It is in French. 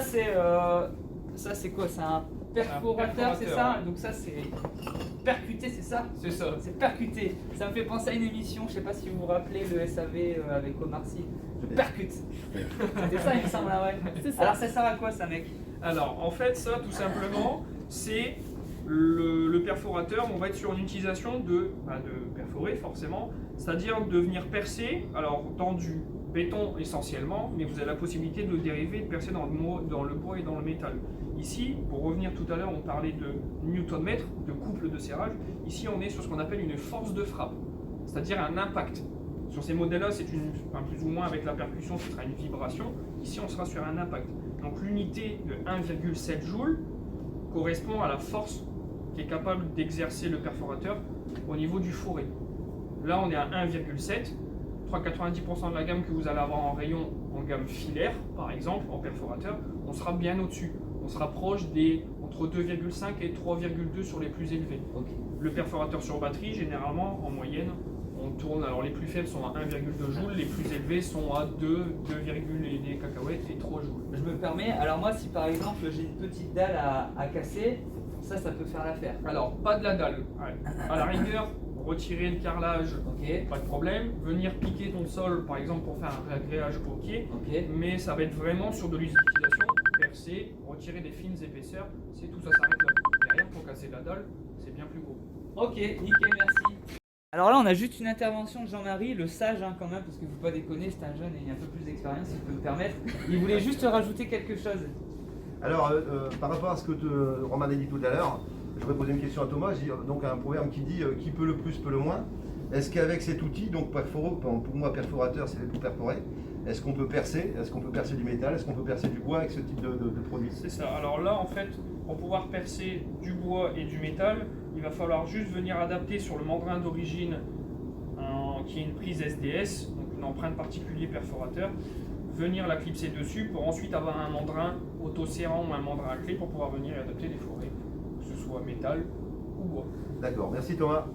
c'est quoi? C'est un perforateur, c'est ça? Donc ça c'est percuté, c'est ça? C'est ça. C'est percuté. Ça me fait penser à une émission, je sais pas si vous vous rappelez le SAV avec Omar Sy. Je percute. C'était ça il me semble, ouais. Alors ça sert à quoi ça mec? Alors en fait ça tout simplement c'est le perforateur, on va être sur une utilisation de perforer forcément, c'est-à-dire de venir percer, alors dans du béton essentiellement, mais vous avez la possibilité de le dériver, de percer dans le bois et dans le métal. Ici, pour revenir tout à l'heure, on parlait de newton-mètre, de couple de serrage. Ici, on est sur ce qu'on appelle une force de frappe, c'est-à-dire un impact. Sur ces modèles-là, c'est plus ou moins avec la percussion, ce sera une vibration. Ici, on sera sur un impact. Donc l'unité de 1,7 joules correspond à la force qui est capable d'exercer le perforateur au niveau du fourré. Là, on est à 1,7. 90% de la gamme que vous allez avoir en rayon en gamme filaire, par exemple, en perforateur, on sera bien au-dessus. On se rapproche des entre 2,5 et 3,2 sur les plus élevés. Okay. Le perforateur sur batterie, généralement, en moyenne, on tourne, alors les plus faibles sont à 1,2 joules, les plus élevés sont à 2, et des cacahuètes et 3 joules. Je me permets, alors moi si par exemple j'ai une petite dalle à casser, ça peut faire l'affaire. Alors, pas de la dalle. À la rigueur, retirer le carrelage, pas de problème. Venir piquer ton sol, par exemple, pour faire un réagréage ok. Mais ça va être vraiment sur de l'utilisation, percer, retirer des fines épaisseurs, c'est tout, ça s'arrête là. Derrière, pour casser la dalle, c'est bien plus gros. Ok, nickel, merci. Alors là, on a juste une intervention de Jean-Marie, le sage quand même, parce que faut pas déconner, c'est un jeune et il a un peu plus d'expérience, si je peux me permettre. Il voulait juste rajouter quelque chose. Alors, par rapport à ce que Romain a dit tout à l'heure, je voudrais poser une question à Thomas. J'ai donc un proverbe qui dit qui peut le plus peut le moins. Est-ce qu'avec cet outil, donc pour moi perforateur c'est fait pour perforer, est-ce qu'on peut percer? Est-ce qu'on peut percer du métal? Est-ce qu'on peut percer du bois avec ce type de produit? C'est ça. Alors là, en fait, pour pouvoir percer du bois et du métal, il va falloir juste venir adapter sur le mandrin d'origine qui est une prise SDS, donc une empreinte particulier perforateur, venir la clipser dessus pour ensuite avoir un mandrin auto-serrant ou un mandrin à clé pour pouvoir venir adapter des fourrés, que ce soit métal ou bois. D'accord, merci Thomas.